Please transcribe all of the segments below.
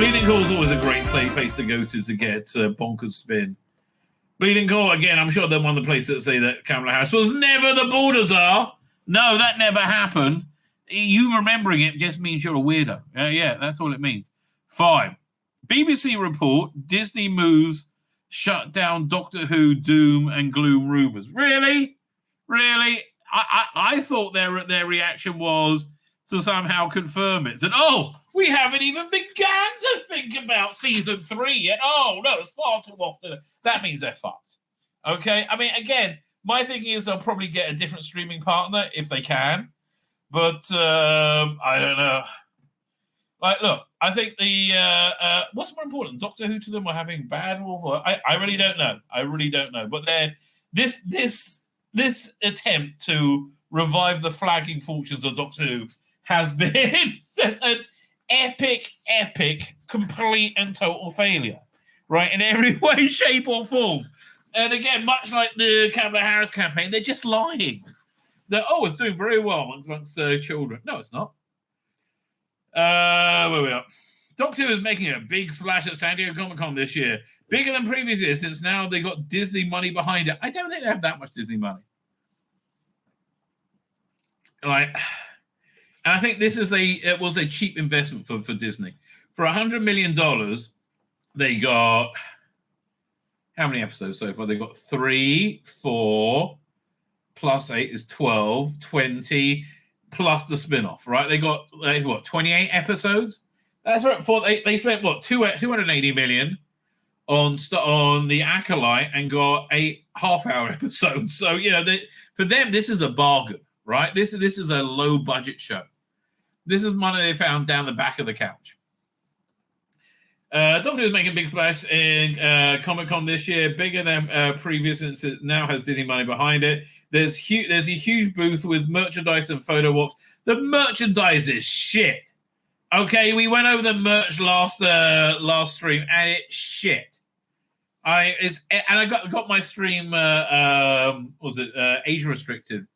Bleeding Cool is always a great place to go to get bonkers spin. Bleeding Cool, again, I'm sure they're one of the places that say that Kamala Harris was never the border czar. No, that never happened. You remembering it just means you're a weirdo. Yeah, that's all it means. Fine. BBC report, Disney moves shut down Doctor Who, Doom, and Gloom rumors. Really? Really? I thought their reaction was to somehow confirm it. Said, oh, we haven't even begun to think about season 3 yet. Oh, no, it's far too often. That means they're fucked. Okay? I mean, again, my thinking is they'll probably get a different streaming partner if they can. But I don't know. Like, look, I think the what's more important, Doctor Who to them or having bad or I really don't know. I really don't know. But this attempt to revive the flagging fortunes of Doctor Who has been an epic, complete and total failure, right? In every way, shape, or form. And again, much like the Kamala Harris campaign, they're just lying. It's doing very well amongst children. No, it's not. Where we are. Doctor Who is making a big splash at San Diego Comic-Con this year. Bigger than previous years, since now they got Disney money behind it. I don't think they have that much Disney money. And I think this is it was a cheap investment for Disney. For $100 million, they got how many episodes so far? They got 3, 4, plus 8 is 12, 20, plus the spin-off, right? They got 28 episodes? That's right. They spent 280 million on the Acolyte and got 8 half-hour episodes. So for them, this is a bargain, right? This is a low-budget show. This is money they found down the back of the couch. Doctor Who is making a big splash in Comic-Con this year, bigger than previous, since it now has Disney money behind it. There's a huge booth with merchandise and photo ops. The merchandise is shit. Okay, we went over the merch last stream, and it's shit. I got my stream age restricted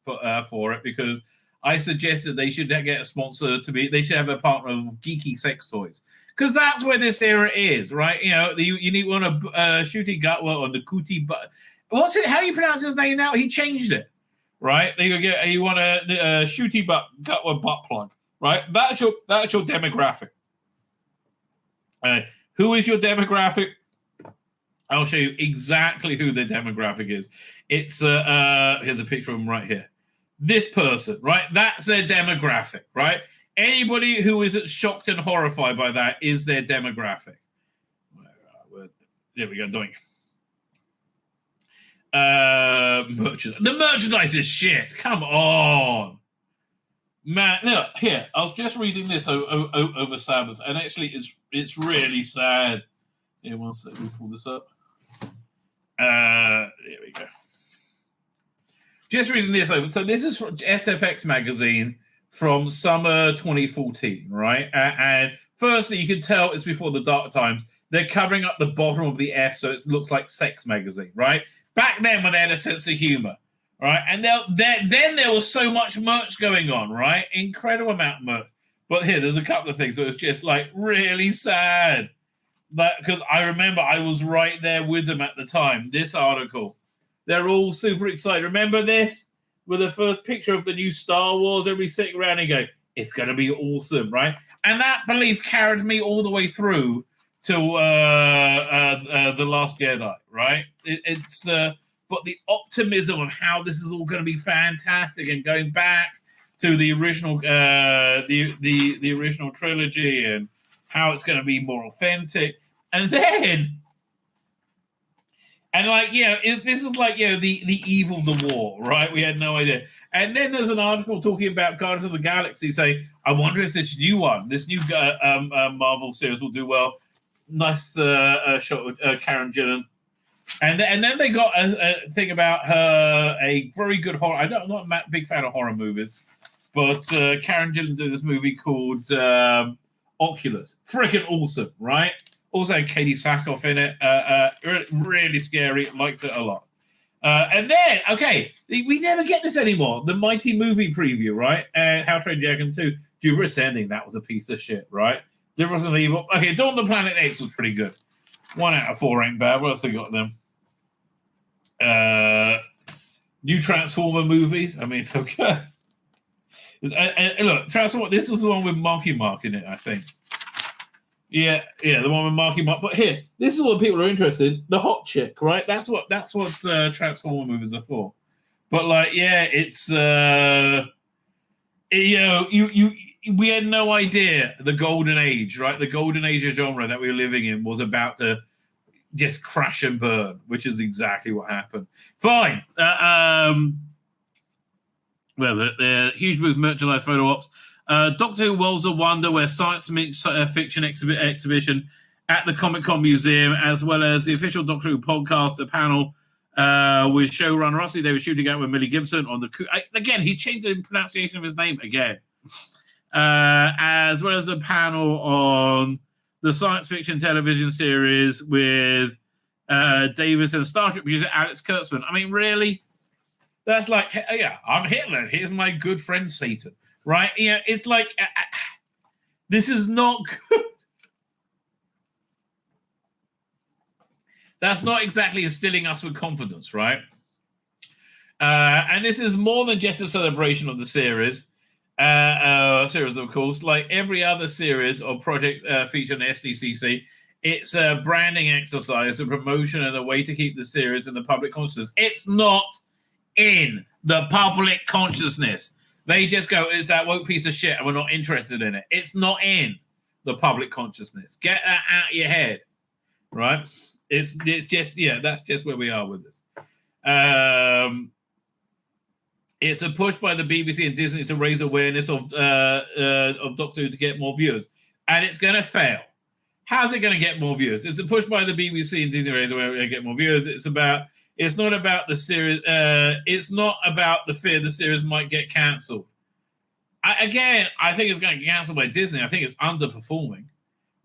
for it because I suggested they should get a sponsor they should have a partner of geeky sex toys. Because that's where this era is, right? You need one of Shooty Gutwa on the Kuti, but what's it? How do you pronounce his name now? He changed it, right? You want a Shooty Gutwa butt plug, right? That's your demographic. Who is your demographic? I'll show you exactly who their demographic is. It's here's a picture of him right here. This person, right? That's their demographic, right? Anybody who isn't shocked and horrified by that is their demographic. There we go, doink. Merchandise. The merchandise is shit. Come on. Man, look, here. I was just reading this over Sabbath, and actually it's really sad. Here, one second, let me pull this up. There we go. Just reading this over. So this is from SFX magazine from summer 2014, right? And firstly, you can tell it's before the dark times. They're covering up the bottom of the F, so it looks like sex magazine, right? Back then, when they had a sense of humor, right? And then there was so much merch going on, right? Incredible amount of merch. But here, there's a couple of things that was just like really sad. Because I remember I was right there with them at the time. This article. They're all super excited. Remember this? With the first picture of the new Star Wars, everybody sitting around and go, it's going to be awesome, right? And that belief carried me all the way through to The Last Jedi, right? But the optimism of how this is all going to be fantastic and going back to the original the original trilogy and how it's going to be more authentic. And then... And this is like, the evil of the war, right? We had no idea. And then there's an article talking about Guardians of the Galaxy saying, I wonder if this new Marvel series will do well. Nice shot with Karen Gillan. And then they got a thing about her, a very good horror. I'm not a big fan of horror movies, but Karen Gillan did this movie called Oculus. Freaking awesome, right? Also had Katie Sackhoff in it. Really scary. Liked it a lot. And then, we never get this anymore. The Mighty movie preview, right? And How to Train Your Dragon 2. Jupiter Ascending, that was a piece of shit, right? Difference in Evil. Okay, Dawn of the Planet Apes was pretty good. 1 out of 4 ain't bad. What else they got them? New Transformer movies. I mean, okay. Look, Transformer. This was the one with Marky Mark in it, I think. Yeah, the one with Marky Mark. But here, this is what people are interested in. The hot chick, right? That's what Transformer movies are for. But like, yeah, it's we had no idea the golden age, right? The golden age of genre that we were living in was about to just crash and burn, which is exactly what happened. Fine. Well, the huge booth merchandise photo ops. Doctor Who Worlds of Wonder, where science fiction exhibition at the Comic-Con Museum, as well as the official Doctor Who podcast, a panel with showrunner Rusty Davis shooting out with Millie Gibson on the... Again, he changed the pronunciation of his name again. As well as a panel on the science fiction television series with Davis and Star Trek producer Alex Kurtzman. I mean, really? That's like, yeah, I'm Hitler. Here's my good friend Satan, right? Yeah, it's like, this is not good. That's not exactly instilling us with confidence, right? And this is more than just a celebration of the series. Series, of course, like every other series or project featured in SDCC, it's a branding exercise, a promotion, and a way to keep the series in the public consciousness. It's not in the public consciousness. They just go, "It's that woke piece of shit, and we're not interested in it." It's not in the public consciousness. Get that out of your head, right? It's just, yeah, that's just where we are with this. It's a push by the BBC and Disney to raise awareness of Doctor Who to get more viewers. And it's going to fail. How's it going to get more viewers? It's a push by the BBC and Disney to raise awareness to get more viewers. It's not about the series. It's not about the fear the series might get cancelled. I think it's going to get cancelled by Disney. I think it's underperforming.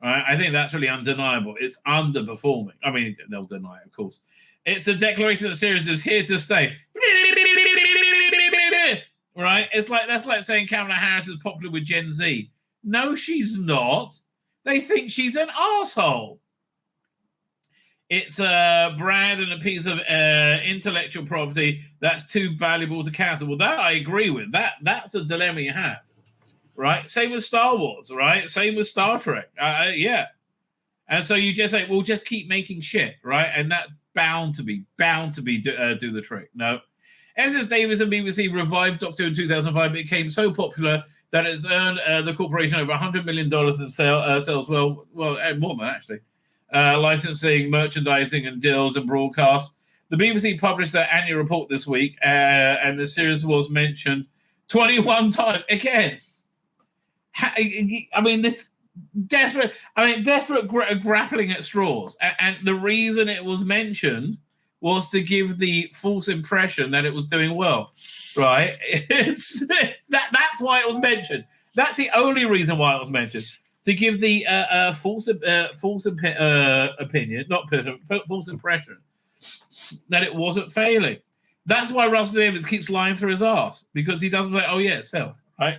Right? I think that's really undeniable. It's underperforming. I mean, they'll deny it, of course. It's a declaration that the series is here to stay. Right? That's like saying Kamala Harris is popular with Gen Z. No, she's not. They think she's an asshole. It's a brand and a piece of intellectual property that's too valuable to cancel. Well, that I agree with. That's a dilemma you have. Right? Same with Star Wars, right? Same with Star Trek. Yeah. And so you just say, we'll just keep making shit, right? And that's bound to be do the trick. No. Ever since Davis and BBC revived Doctor Who in 2005, it became so popular that it's earned the corporation over $100 million in sales. Well, more than that, actually. Licensing, merchandising, and deals and broadcasts. The BBC published their annual report this week, and the series was mentioned 21 times. Again, I mean, this desperate grappling at straws. And the reason it was mentioned was to give the false impression that it was doing well, right? That's why it was mentioned. That's the only reason why it was mentioned, to give the false opinion, not false impression, that it wasn't failing. That's why Russell Davies keeps lying through his ass, because he doesn't say, "Oh yeah, it's failed," right?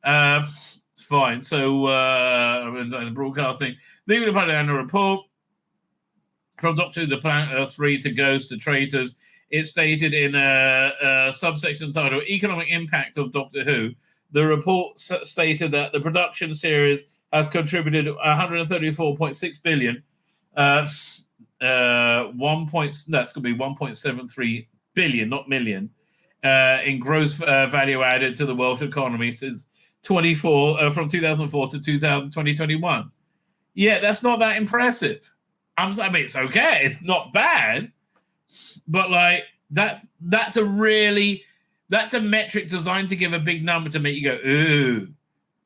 It's fine. So the broadcasting, leaving the annual report. From Doctor Who, the Planet Earth 3 to Ghosts to Traitors, it stated in a subsection titled Economic Impact of Doctor Who. The report stated that the production series has contributed 134.6 billion, that's going to be 1.73 billion, not million, in gross value added to the Welsh economy since from 2004 to 2021. Yeah, that's not that impressive. I mean, it's okay. It's not bad, but like that's a metric designed to give a big number to make you go, ooh.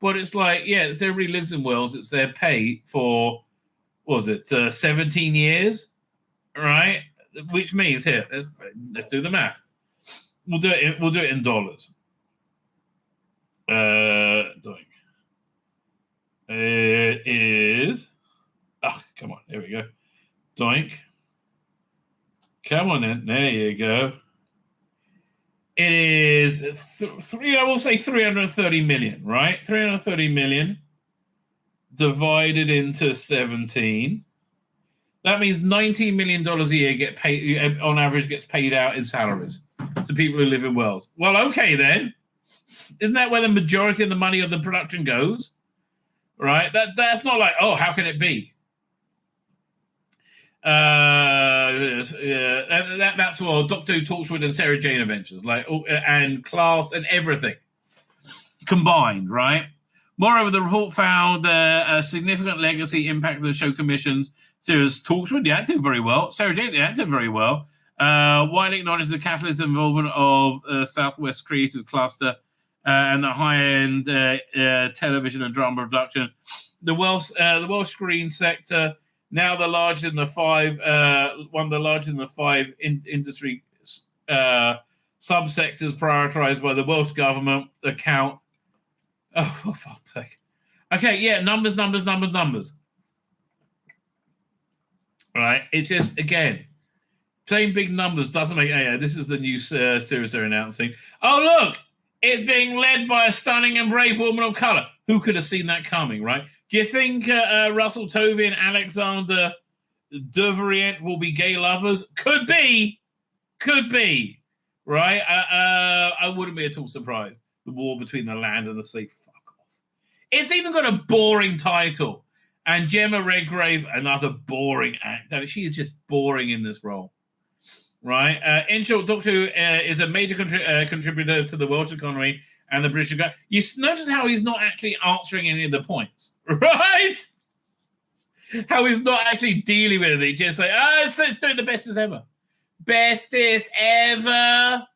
But it's like, yeah, it's everybody lives in Wales. It's their pay for, 17 years, right? Which means here, let's do the math. We'll do it in dollars. It is. Come on, here we go. Doink. Come on in. There you go. It is I will say 330 million, right? 330 million divided into 17. That means $19 million a year get paid on average gets paid out in salaries to people who live in Wales. Well, okay then. Isn't that where the majority of the money of the production goes? Right? That's not like, oh, how can it be? That's what Doctor Who, Torchwood, and Sarah Jane Adventures, and Class and everything combined, right? Moreover, the report found a significant legacy impact of the show commissions. Series Torchwood, the acted very well. Sarah Jane, the acted very well. Widely acknowledged the catalyst involvement of Southwest Creative Cluster and the high-end television and drama production. The Welsh screen sector, now the largest in the five, one of the largest in the five industry subsectors prioritized by the Welsh government account. Oh, for fuck's sake. Okay, yeah, numbers. Right? It just, again, saying big numbers doesn't make... this is the new series they're announcing. Oh, look! It's being led by a stunning and brave woman of colour. Who could have seen that coming, right? Do you think Russell Tovey and Alexander Devrient will be gay lovers? Could be, right? I wouldn't be at all surprised. The War Between the Land and the Sea. Fuck off. It's even got a boring title. And Gemma Redgrave, another boring actor. She is just boring in this role. Right? In short, Doctor Who is a major contributor to the Welsh economy and the British economy. You notice how he's not actually answering any of the points, right? How he's not actually dealing with anything. Just like, it's doing the bestest ever. Bestest ever.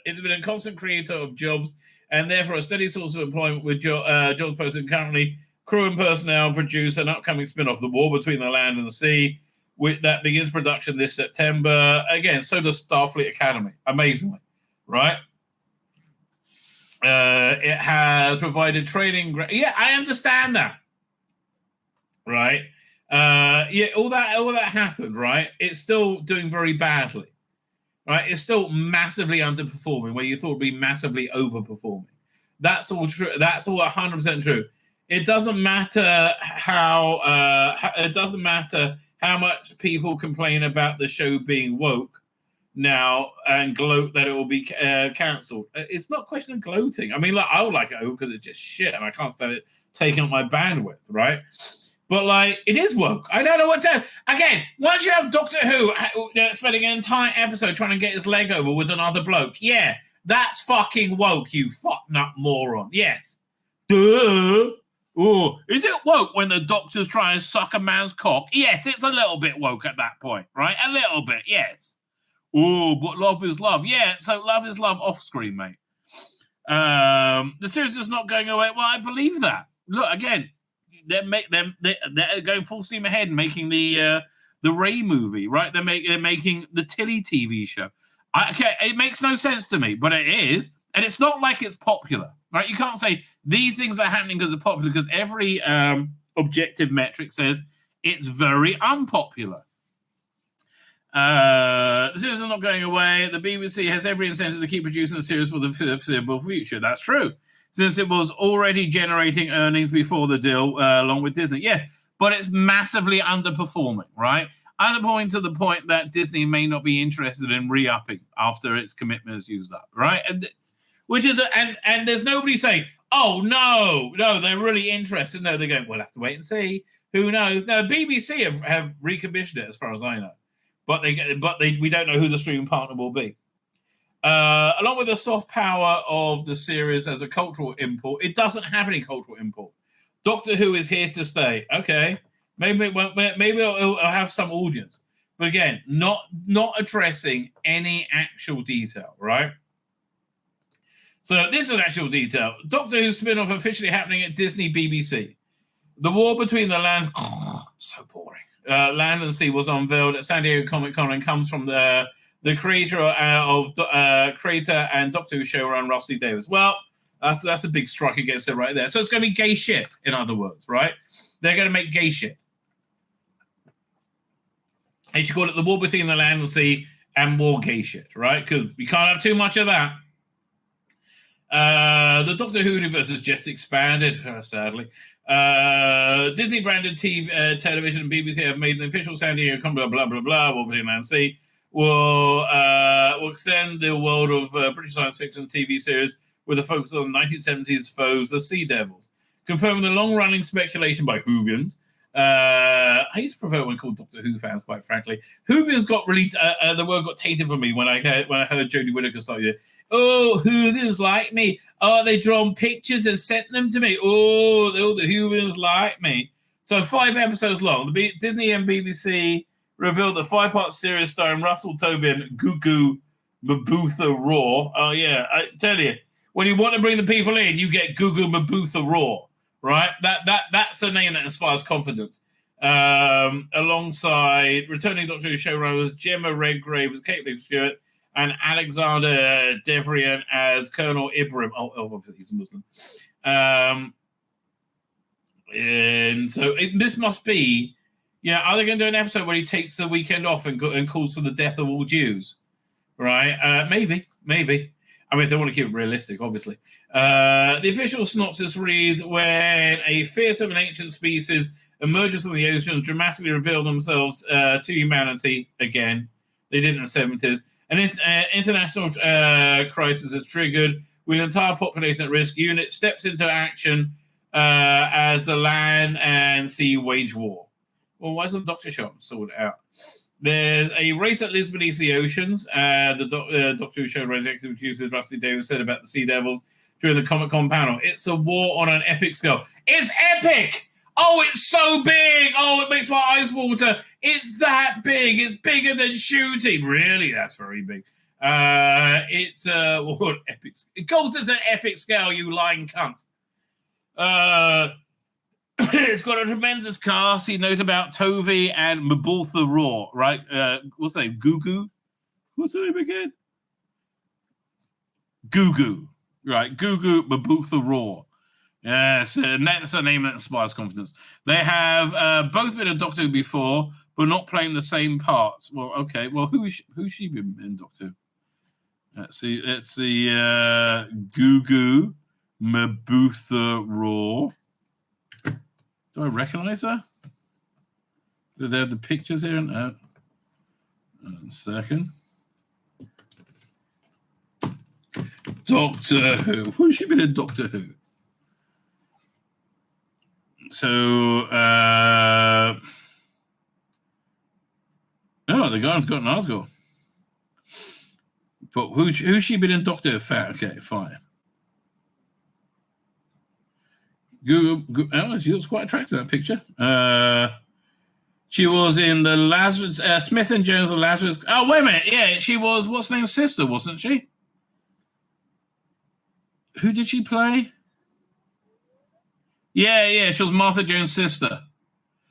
It's been a constant creator of jobs and therefore a steady source of employment with jobs posted currently. Crew and personnel produce an upcoming spin-off, The War Between the Land and the Sea, that begins production this September. Again, so does Starfleet Academy, amazingly, right? It has provided training. Yeah, I understand that, right? All that happened, right? It's still doing very badly, right? It's still massively underperforming where you thought it'd be massively overperforming. That's all true. That's all 100% true. It doesn't matter how much people complain about the show being woke now and gloat that it will be cancelled. It's not a question of gloating. I mean, I would like it over because it's just shit and I can't stand it taking up my bandwidth, right? But, it is woke. I don't know what to... Again, once you have Doctor Who spending an entire episode trying to get his leg over with another bloke, yeah, that's fucking woke, you fuck-nut moron. Yes. Duh. Oh, is it woke when the doctor's trying to suck a man's cock? Yes, it's a little bit woke at that point, right? A little bit, yes. Oh, but love is love. Yeah, so love is love off screen, mate. The series is not going away. Well, I believe that. Look, again, they're going full steam ahead making the Ray movie, right? They're making the Tilly TV show. It makes no sense to me, but it is. And it's not like it's popular, right? You can't say these things are happening because they're popular, because every objective metric says it's very unpopular. The series is not going away. The BBC has every incentive to keep producing the series for the foreseeable future. That's true, since it was already generating earnings before the deal, along with Disney. Yes, but it's massively underperforming, right? Underperforming to the point that Disney may not be interested in re-upping after its commitment is used up, right? And there's nobody saying, oh, no, they're really interested. No, they're going, we'll have to wait and see. Who knows? No, BBC have recommissioned it, as far as I know. But we don't know who the streaming partner will be. Along with the soft power of the series as a cultural import, it doesn't have any cultural import. Doctor Who is here to stay. Okay, maybe it'll have some audience, but again, not addressing any actual detail, right? So this is an actual detail. Doctor Who spin-off officially happening at Disney BBC. The War Between the Land, so boring. Land and Sea was unveiled at San Diego Comic-Con and comes from the creator creator and Doctor Who showrunner Rusty Davies. Well, that's a big strike against it right there. So it's going to be gay shit, in other words, right? They're going to make gay shit. They should call it The War Between the Land and Sea and more gay shit, right? Because we can't have too much of that. The Doctor Who universe has just expanded, sadly. Disney-branded TV, television and BBC have made an official San Diego, blah, blah, blah, blah, what we now see, will extend the world of British science fiction TV series with a focus on the 1970s foes, the Sea Devils. Confirming the long-running speculation by Whovians. I used to prefer when called Doctor Who fans, quite frankly. Whovians got really the word got tainted for me when I heard Jodie Whittaker start it. Oh, Whovians like me. Oh, they drawn pictures and sent them to me. Oh, the Whovians like me. So 5 episodes long. The Disney and BBC revealed the 5-part series starring Russell Tovey and Gugu Mabutha Raw. Oh yeah, I tell you, when you want to bring the people in, you get Gugu Mabutha Raw. Right, that's the name that inspires confidence. Alongside returning Doctor Who showrunners Gemma Redgrave as Kate Stewart and Alexander Devrian as Colonel Ibrahim. Oh, obviously he's a Muslim. And so this must be, are they going to do an episode where he takes the weekend off and calls for the death of all Jews? Right, maybe. I mean, if they want to keep it realistic, obviously. The official synopsis reads, when a fearsome and ancient species emerges from the ocean, dramatically reveal themselves to humanity again. They did in the 70s. An international crisis is triggered with the entire population at risk. Unit steps into action as the land and sea wage war. Well, why doesn't Dr. Shomron sort it out? There's a race that lives beneath the oceans. The Doctor Who show executive producers Rusty Davis said about the Sea Devils during the Comic-Con panel. It's a war on an epic scale. It's epic! Oh, it's so big! Oh, it makes my eyes water. It's that big. It's bigger than shooting. Really? That's very big. It's what epic? It goes as an epic scale, you lying cunt. It's got a tremendous cast. He knows about Tovey and Mabutha Raw, right? What's the name? Gugu? What's the name again? Gugu. Right, Gugu Mabutha Raw. Yes, that's a name that inspires confidence. They have both been in Doctor Who before, but not playing the same parts. Well, okay. Well, who's she been in Doctor Who? Let's see. Gugu Mabutha Raw. Do I recognize her? Do they have the pictures here? A second. Doctor Who. Who's she been in Doctor Who? So, the guy's got an article. But who's she been in Doctor Who? Okay, fine. Google, she looks quite attractive, that picture. She was in the Lazarus, Smith and Jones, the Lazarus. Oh, wait a minute. Yeah, she was, what's her name's sister, wasn't she? Who did she play? Yeah, she was Martha Jones' sister.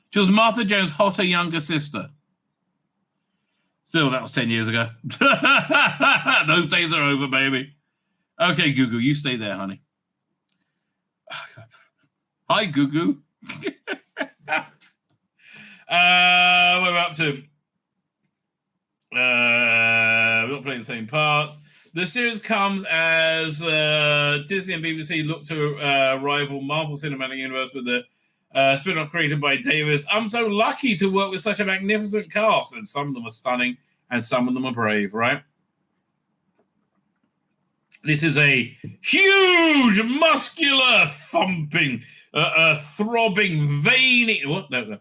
She was Martha Jones' hotter, younger sister. Still, that was 10 years ago. Those days are over, baby. Okay, Gugu, you stay there, honey. Hi, Gugu. What are we up to? We're not playing the same parts. The series comes as Disney and BBC look to rival Marvel Cinematic Universe with the spin-off created by Davis. I'm so lucky to work with such a magnificent cast, and some of them are stunning, and some of them are brave, right? This is a huge, muscular, thumping, throbbing, veiny. What? No.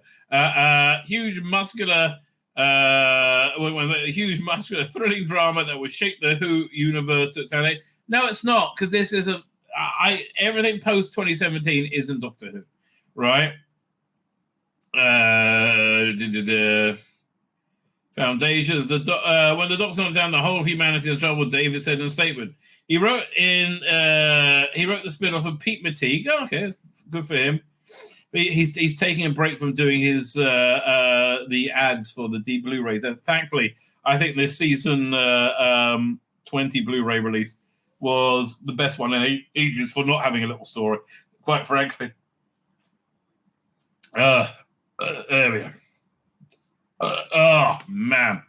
Huge, muscular, huge, muscular, thrilling drama that would shake the Who universe to its foundation. No, it's not, because this isn't. Everything post 2017 isn't Doctor Who, right? Foundations. When the Doctor went down, the whole of humanity is trouble. David said in a statement. He wrote the spin-off of Pete McTeague. Oh, okay, good for him. He's taking a break from doing his the ads for the D Blu-rays. And thankfully, I think this season 20 Blu-ray release was the best one in ages for not having a little story. Quite frankly, there we go. Oh man.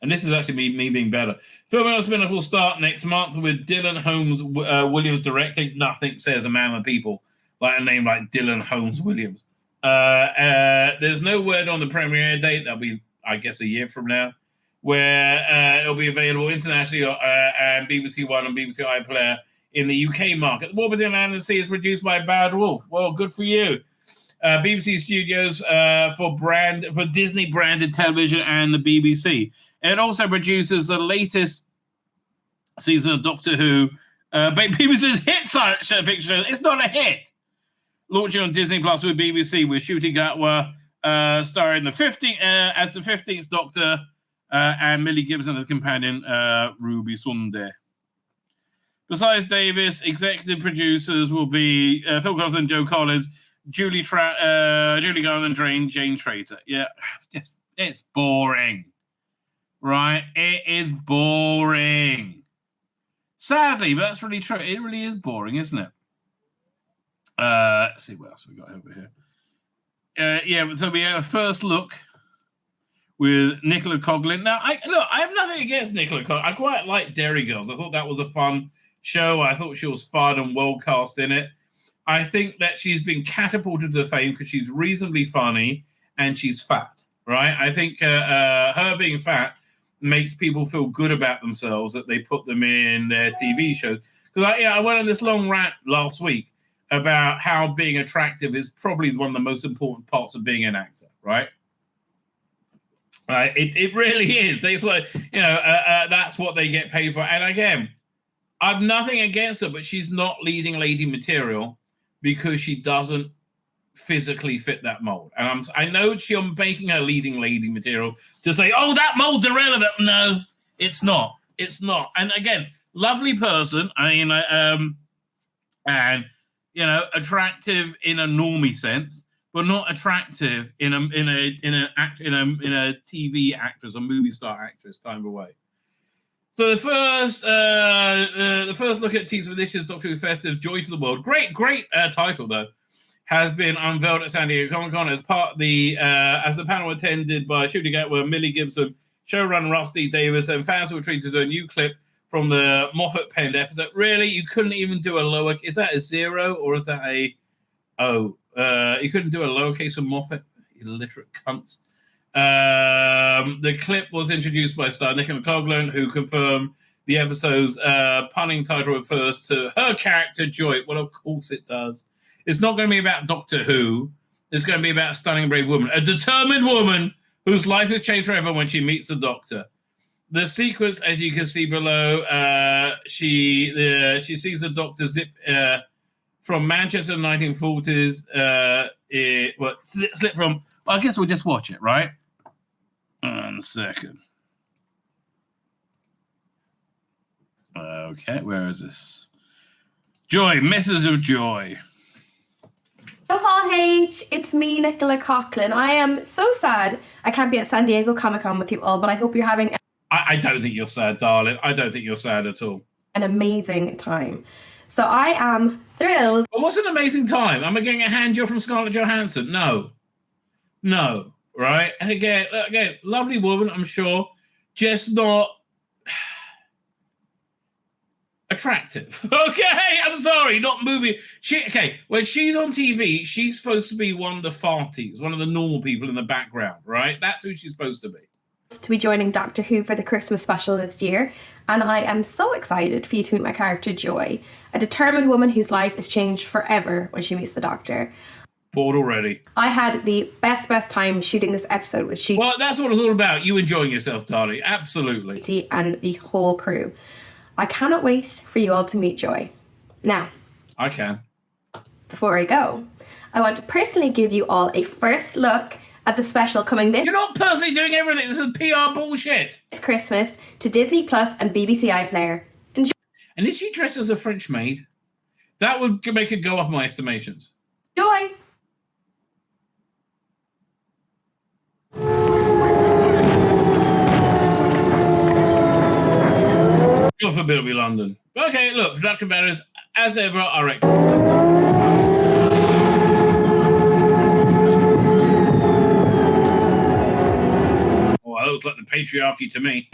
And this is actually me being better. Filming on spin-off will start next month with Dylan Holmes Williams directing. Nothing says a man of the people like a name like Dylan Holmes Williams. There's no word on the premiere date. That'll be, I guess, a year from now, where it'll be available internationally and BBC One and BBC iPlayer in the UK market. The War Between Land and Sea is produced by Bad Wolf. Well, good for you. BBC Studios for Disney branded television and the BBC. It also produces the latest season of Doctor Who. BBC's hit science fiction. It's not a hit. Launching on Disney Plus with BBC, with Shooting Gatwa starring the 15th Doctor and Millie Gibson as companion Ruby Sunday. Besides Davis, executive producers will be Phil Collins and Joe Collins, Julie Garland and Jane Trader. Yeah, it's boring. Right? It is boring. Sadly, but that's really true. It really is boring, isn't it? Let's see what else we got over here. So we have a first look with Nicola Coughlan. Now, I have nothing against Nicola Coughlan. I quite like Derry Girls. I thought that was a fun show. I thought she was fun and well cast in it. I think that she's been catapulted to fame because she's reasonably funny and she's fat, right? I think her being fat makes people feel good about themselves, that they put them in their TV shows. Because I went on this long rant last week about how being attractive is probably one of the most important parts of being an actor, right? It really is. That's what that's what they get paid for. And again, I've nothing against her, but she's not leading lady material because she doesn't physically fit that mold. And I know I'm making her leading lady material to say, oh, that mold's irrelevant. No, it's not. It's not. And again, lovely person. And attractive in a normie sense, but not attractive in a TV actress, a movie star actress time away. So the first look at teaser for this year's Doctor Who Festive, Joy to the World. Great title though. Has been unveiled at San Diego Comic-Con as part of as the panel attended by Shooting Gatwa, Millie Gibson, showrunner Rusty Davis, and fans were treated to a new clip from the Moffat penned episode. Really, you couldn't even do a lower. Is that a 0 or is that a O? You couldn't do a lowercase of Moffat, you illiterate cunts. The clip was introduced by star Nicola Coughlan, who confirmed the episode's punning title refers to her character Joy. Well, of course it does. It's not going to be about Doctor Who. It's going to be about a stunning, brave woman, a determined woman whose life has changed forever when she meets the Doctor. The sequence, as you can see below, she sees the Doctor zip from Manchester in the 1940s. Slip from. Well, I guess we'll just watch it, right? 1 second. Okay, where is this? Joy, Mrs. of Joy. Aloha H, it's me, Nicola Coughlan. I am so sad I can't be at San Diego Comic-Con with you all, but I hope you're having I don't think you're sad, darling. I don't think you're sad at all. An amazing time. So I am thrilled. Well, what's an amazing time? Am I getting a hand job from Scarlett Johansson? No. Right? And again, lovely woman, I'm sure, just not attractive. Okay, I'm sorry, not movie. When she's on TV, she's supposed to be one of the farties, one of the normal people in the background, right? That's who she's supposed to be. To be joining Doctor Who for the Christmas special this year, and I am so excited for you to meet my character Joy, a determined woman whose life is changed forever when she meets the Doctor. Bored already. I had the best time shooting this episode with she. Well, that's what it's all about. You enjoying yourself, darling. Absolutely. And the whole crew. I cannot wait for you all to meet Joy. Now, I can. Before I go, I want to personally give you all a first look at the special coming this. You're not personally doing everything. This is PR bullshit. This Christmas to Disney Plus and BBC iPlayer. Enjoy. And is she dressed as a French maid? That would make it go up my estimations. Joy. God forbid it'll be London. Okay, look, production barriers, as ever, are excellent. Well, that looks like the patriarchy to me.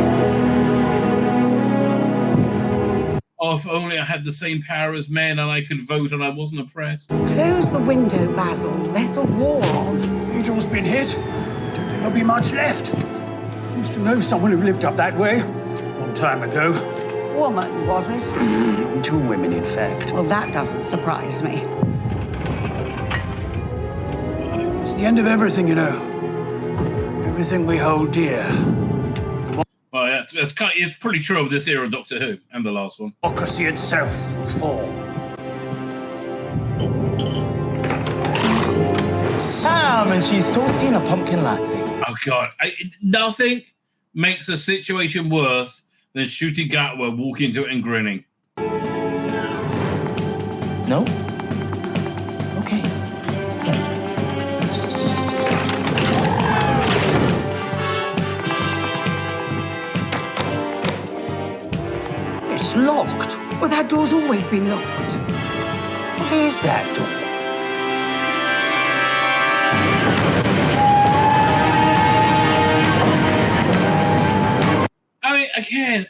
Oh, if only I had the same power as men and I could vote and I wasn't oppressed. Close the window, Basil. There's a war on. The cathedral's been hit. Don't think there'll be much left. I used to know someone who lived up that way. Long time ago. Woman, was it? 2 women, in fact. Well, that doesn't surprise me. It's the end of everything, you know. Everything we hold dear. Well, yeah, it's pretty true of this era of Doctor Who and the last one. Democracy itself will fall. Ham and cheese toasty and a pumpkin latte. Oh, God. Nothing makes a situation worse than Shooty Gatwa walking into it and grinning. No? Okay. It's locked. Well, that door's always been locked. What is that door? I mean, again,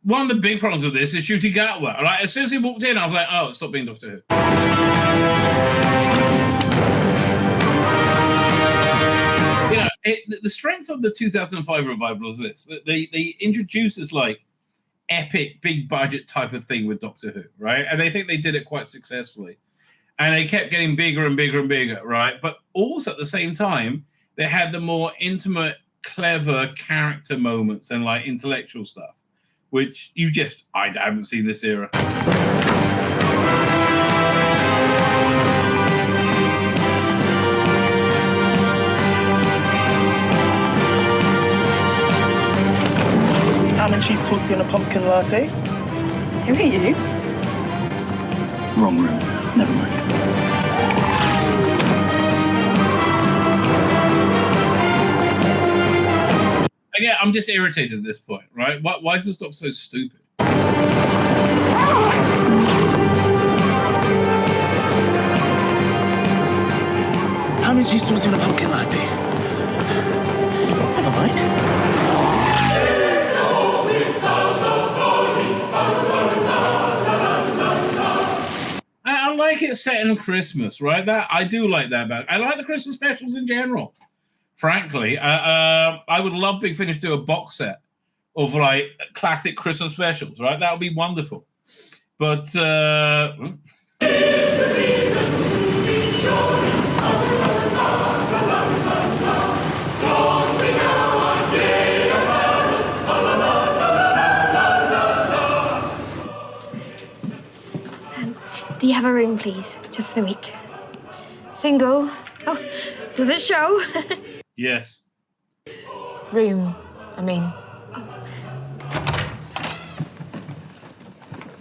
one of the big problems with this is Shooty Gatwa. Right? As soon as he walked in, I was like, oh, stop being Doctor Who. You know, the strength of the 2005 revival was this. They introduced this, like, epic, big budget type of thing with Doctor Who, right? And they think they did it quite successfully. And they kept getting bigger and bigger and bigger, right? But also at the same time, they had the more intimate, clever character moments and like intellectual stuff, which I haven't seen this era. Ham and cheese toasty and a pumpkin latte. Who are you? Wrong room. Never mind. Again, I'm just irritated at this point, right? Why is this doc so stupid? Ham and cheese toasty and a pumpkin latte. Never mind. I like it set in Christmas, right? I do like that. I like the Christmas specials in general. Frankly, I would love Big Finish to do a box set of like classic Christmas specials, right? That would be wonderful. But It's the season to be showing. Don't we know our day Do you have a room, please? Just for the week. Single. Oh, does it show? yes. Room, I mean.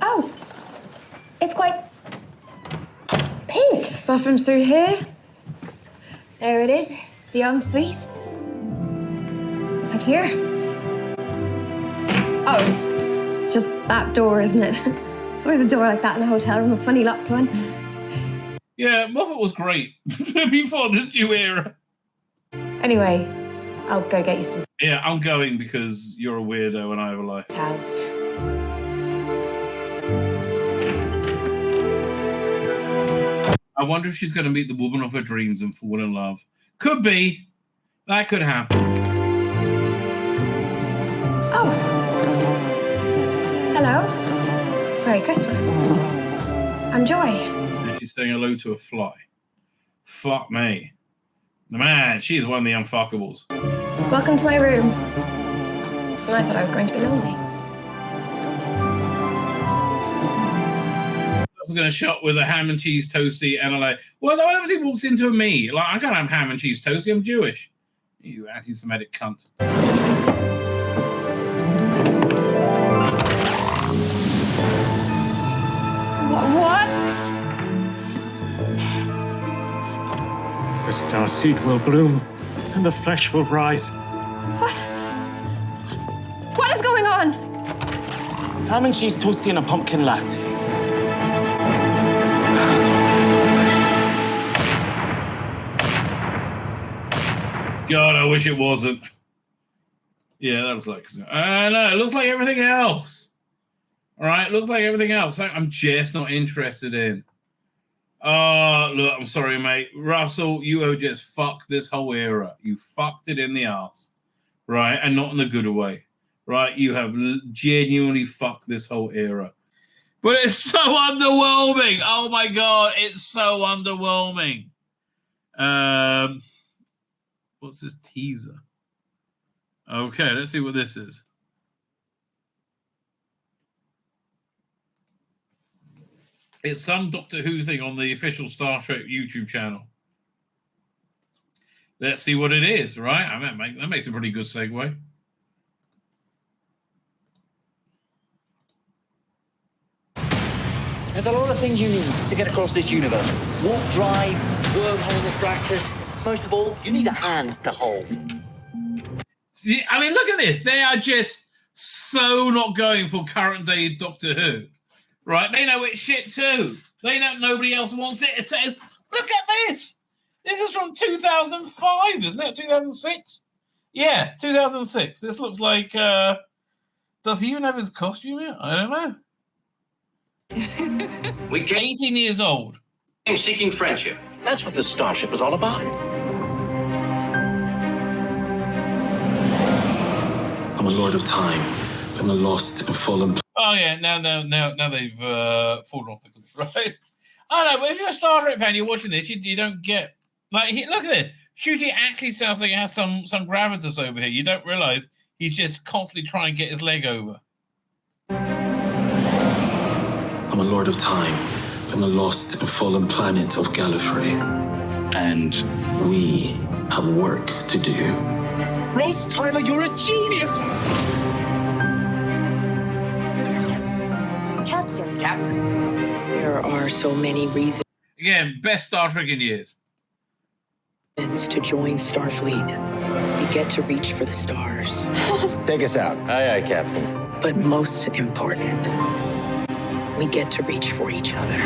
Oh, it's quite pink. Bathrooms through here. There it is, the ensuite. What's up here? Oh, it's just that door, isn't it? There's always a door like that in a hotel room, a funny locked one. Yeah, Moffat was great before this new era. Anyway, I'll go get you some Yeah, I'm going because you're a weirdo and I have a life. towels. I wonder if she's going to meet the woman of her dreams and fall in love. Could be. That could happen. Oh. Hello. Merry Christmas. I'm Joy. And she's saying hello to a fly. Fuck me. Man, she is one of the unfuckables. Welcome to my room. And I thought I was going to be lonely. I was going to shop with a ham and cheese toasty and I'm like, well, what happens if he walks into me? Like, I can't have ham and cheese toasty, I'm Jewish. You anti-Semitic cunt. What? The starseed will bloom, and the flesh will rise. What? What is going on? Ham and cheese toasty and a pumpkin latte. God, I wish it wasn't. Yeah, that looks like... no, it looks like everything else. All right, it looks like everything else. I'm just not interested in. Oh, look, I'm sorry, mate. Russell, you have just fucked this whole era. You fucked it in the ass, right? And not in a good way, right? You have genuinely fucked this whole era. But it's so underwhelming. Oh, my God. It's so underwhelming. What's this teaser? Okay, let's see what this is. It's some Doctor Who thing on the official Star Trek YouTube channel. Let's see what it is, right? I mean, that makes a pretty good segue. There's a lot of things you need to get across this universe. Warp drive, wormhole refractors. Most of all, you need a hand to hold. See, I mean, look at this. They are just so not going for current day Doctor Who. Right, they know it's shit too. They know nobody else wants it. Look at this. This is from 2005, isn't it? 2006? Yeah, 2006. This looks like. Does he even have his costume yet? I don't know. We came 18 years old. seeking friendship. That's what the starship was all about. I'm a lord of time. I'm a lost and fallen. Oh yeah, now they've fallen off the cliff, right? I don't know, but if you're a Star Trek fan, you're watching this, you don't get like look at it. Ncuti actually sounds like he has some gravitas over here. You don't realise he's just constantly trying to get his leg over. I'm a lord of time. I'm a lost and fallen planet of Gallifrey. And we have work to do. Rose Tyler, you're a genius! Captain. There are so many reasons Again, best Star Trek in years. to join Starfleet. We get to reach for the stars. Take us out. Aye, aye, Captain. But most important, we get to reach for each other.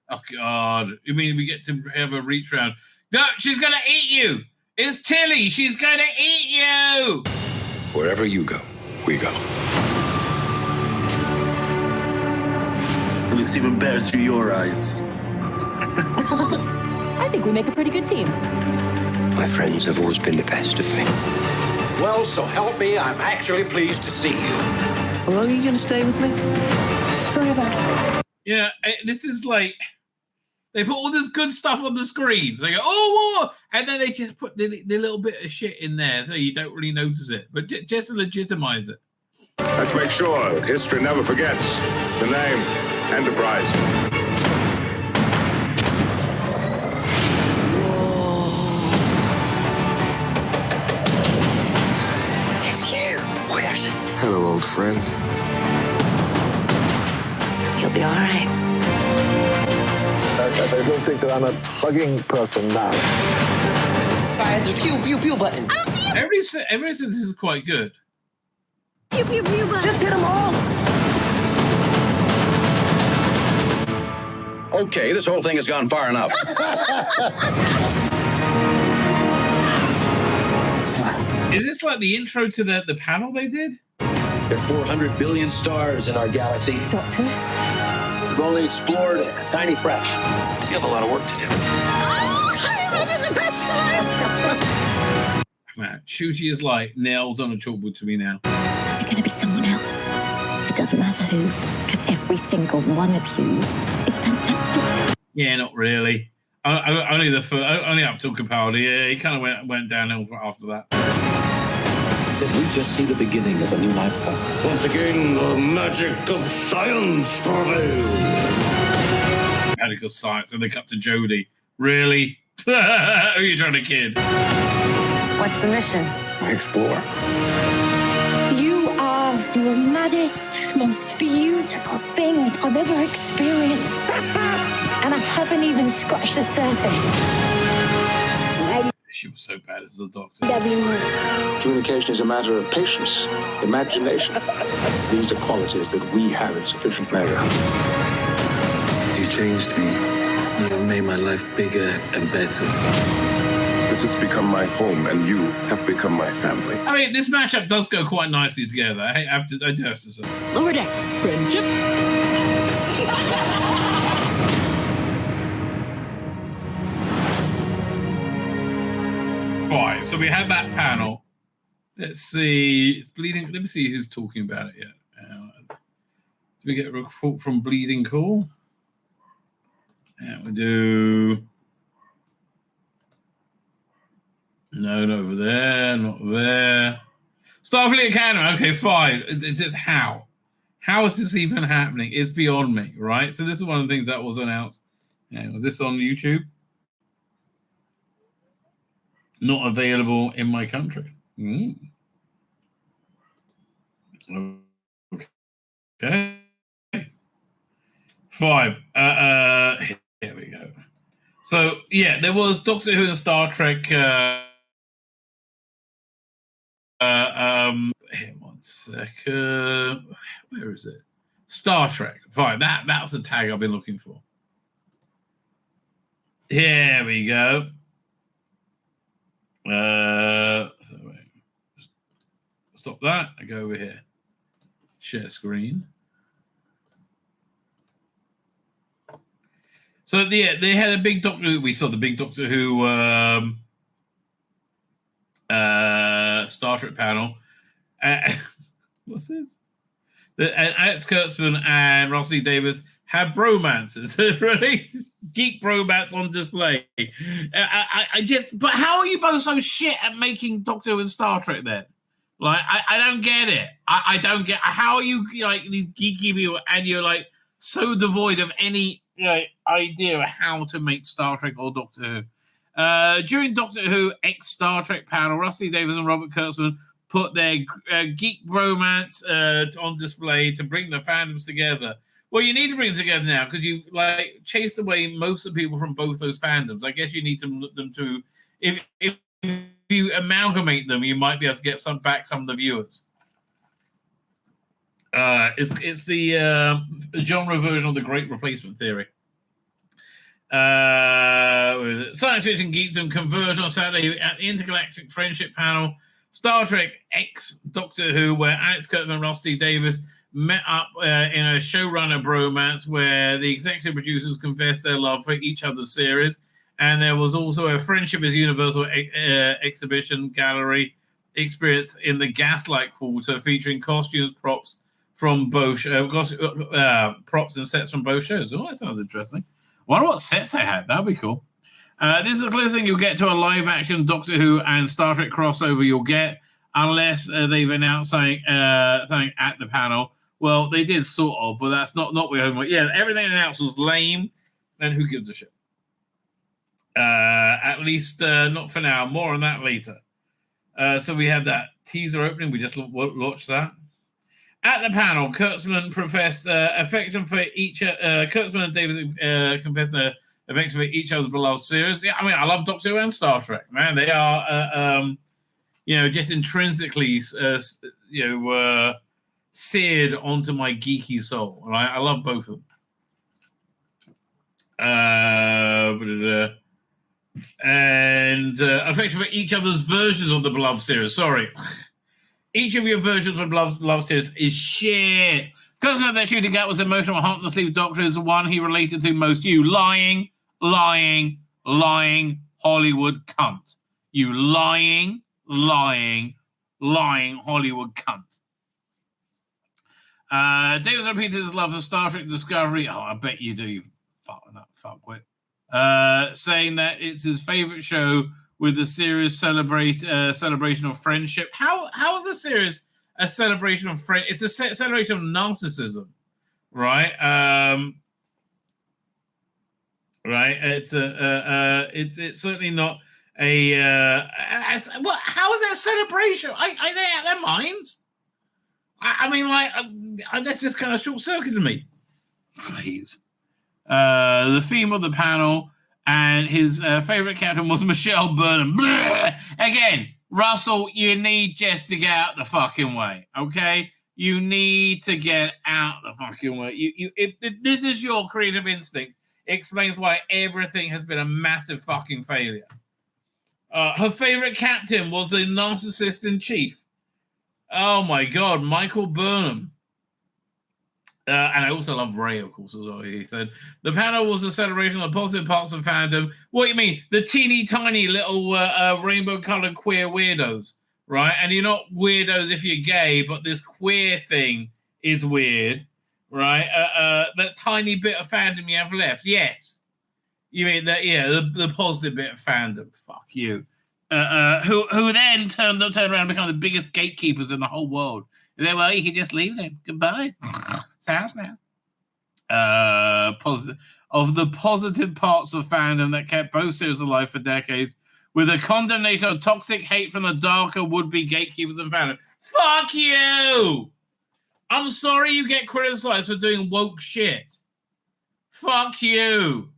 Oh God! You mean we get to have a reach round? No, she's gonna eat you. It's Tilly. She's gonna eat you. Wherever you go, we go. It looks even better through your eyes. I think we make a pretty good team. My friends have always been the best of me. Well, so help me, I'm actually pleased to see you. How long are you going to stay with me? Forever. Yeah, this is like they put all this good stuff on the screen. They go, oh, whoa, and then they just put the little bit of shit in there so you don't really notice it, but just to legitimize it. Let's make sure history never forgets the name Enterprise. It's you. Oh, yes. Hello, old friend. You'll be all right. I don't think that I'm a hugging person now. It's a pew, pew, pew button. Everybody says this is quite good. Pew, pew, pew, button. Just hit them all. Okay, this whole thing has gone far enough. Is this like the intro to the panel they did? There are 400 billion stars in our galaxy. Doctor? We've only explored a tiny fraction. You have a lot of work to do. I'm having the best time. Man, Ncuti is like nails on a chalkboard to me now. You're going to be someone else. It doesn't matter who, because every single one of you is fantastic. Yeah, not really. Only up till Capaldi. Yeah, he kind of went downhill after that. Did we just see the beginning of a new life form? Once again, the magic of science prevails. Medical science, and they cut to Jodie. Really? Who are you trying to kid? What's the mission? Explore. You are the maddest, most beautiful thing I've ever experienced. And I haven't even scratched the surface. She was so bad as a doctor. Communication is a matter of patience, imagination. These are qualities that we have in sufficient measure. You changed me. You made my life bigger and better. This has become my home, and you have become my family. I mean, this matchup does go quite nicely together. I do have to say. Lower decks, friendship. 5. So we had that panel. Let's see. It's Bleeding. Let me see who's talking about it yet. Did we get a report from Bleeding Cool? Yeah, we do. No, not over there. Not there. Starfleet Academy. Okay, fine. How? How is this even happening? It's beyond me, right? So this is one of the things that was announced. Yeah, was this on YouTube? Not available in my country. Okay. 5. Here we go. So yeah, there was Doctor Who and Star Trek. Here, one second. Where is it? Star Trek. Fine. That's the tag I've been looking for. Here we go. So wait. Stop that. I go over here. Share screen. So they had a big Doctor Who. We saw the big Doctor Who Star Trek panel. What's this? And Alex Kurtzman and Rossi Davis have bromances. Really? Geek bromance on display. But how are you both so shit at making Doctor Who and Star Trek then? Like, I don't get it. I don't get how are you like these geeky people and you're like so devoid of any idea of how to make Star Trek or Doctor Who. During Doctor Who X Star Trek panel, Rusty Davis and Robert Kurtzman put their geek bromance on display to bring the fandoms together. Well, you need to bring it together now because you've like chased away most of the people from both those fandoms. I guess you need them to if you amalgamate them, you might be able to get some of the viewers. It's the genre version of the Great Replacement Theory. Science fiction geekdom converge on Saturday at the Intergalactic Friendship panel. Star Trek X Doctor Who, where Alex Kurtzman and Rusty Davis met up in a showrunner bromance where the executive producers confessed their love for each other's series. And there was also a Friendship is Universal exhibition gallery experience in the Gaslight Quarter featuring costumes, props from both props and sets from both shows. Oh, that sounds interesting. I wonder what sets they had. That'd be cool. This is the closest thing you'll get to a live-action Doctor Who and Star Trek crossover you'll get, unless they've announced something at the panel. Well, they did sort of, but that's not what we're. Yeah, everything announced was lame, and who gives a shit? At least not for now. More on that later. So we have that teaser opening. We just watched that. At the panel, Kurtzman professed affection for each. Kurtzman and Davis confessed affection for each other's beloved series. Yeah, I mean, I love Doctor Who and Star Trek. Man, they are, just intrinsically, seared onto my geeky soul. Right? I love both of them. And affection for each other's versions of the beloved series. Sorry. Each of your versions of beloved series is shit. Because of that shooting out was emotional heart on the sleeve Doctor is the one he related to most. You lying Hollywood cunt. You lying Hollywood cunt. Davis repeated his love for Star Trek Discovery. Oh, I bet you do, you fuckwit. Saying that it's his favorite show with the series celebration of friendship. How is the series a celebration of friend? It's a celebration of narcissism, right? Right. It's certainly not a. How is that a celebration? Are they out of their minds? I mean, that's just kind of short-circuited me. Please. The theme of the panel and his favorite captain was Michelle Burnham. Blah! Again, Russell, you need just to get out the fucking way, okay? You need to get out the fucking way. If this is your creative instinct, it explains why everything has been a massive fucking failure. Her favorite captain was the narcissist in chief. Oh my God, Michael Burnham. And I also love Ray, of course, as well. He said the panel was a celebration of the positive parts of fandom. What do you mean? The teeny tiny little rainbow-colored queer weirdos, right? And you're not weirdos if you're gay, but this queer thing is weird, right? That tiny bit of fandom you have left, yes. You mean that? Yeah, the positive bit of fandom. Fuck you. Who then turned around and become the biggest gatekeepers in the whole world. And then, well, you can just leave them. Goodbye. Sounds now. Positive of the positive parts of fandom that kept both series alive for decades, with a condemnation of toxic hate from the darker would-be gatekeepers and fandom. Fuck you! I'm sorry you get criticized for doing woke shit. Fuck you.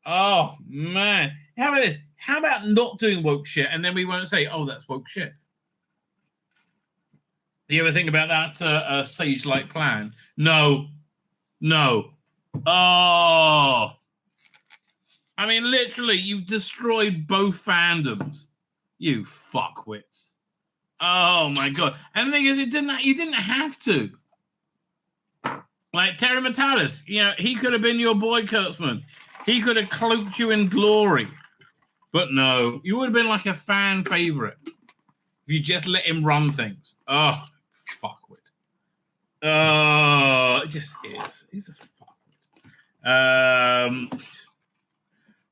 Oh, man. How about this? How about not doing woke shit and then we won't say, oh, that's woke shit? You ever think about that sage-like plan? No. Oh. I mean, literally, you've destroyed both fandoms. You fuckwits. Oh, my God. And the thing is, you didn't have to. Like Terry Metalis, he could have been your boy, Kurtzman. He could have cloaked you in glory. But no, you would have been like a fan favorite if you just let him run things. Oh, fuckwit. It just is. He's a fuckwit.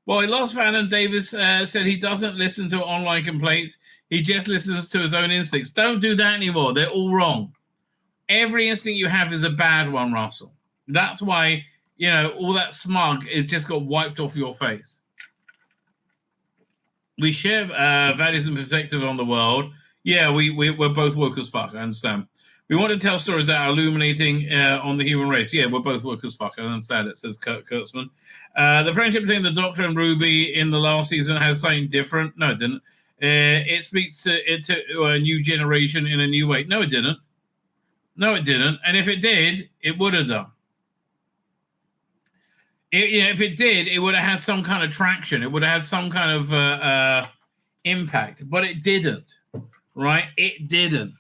Well, he lost fandom. Davis said he doesn't listen to online complaints. He just listens to his own instincts. Don't do that anymore. They're all wrong. Every instinct you have is a bad one, Russell. That's why, all that smug is just got wiped off your face. We share values and perspective on the world. Yeah, we're both woke as fuck. I understand. We want to tell stories that are illuminating on the human race. Yeah, we're both woke as fuck. I understand it, says Kurtzman. The friendship between the Doctor and Ruby in the last season has something different. No, it didn't. It speaks to a new generation in a new way. No, it didn't. And if it did, it would have done. If it did, it would have had some kind of traction. It would have had some kind of impact. But it didn't. Right? It didn't.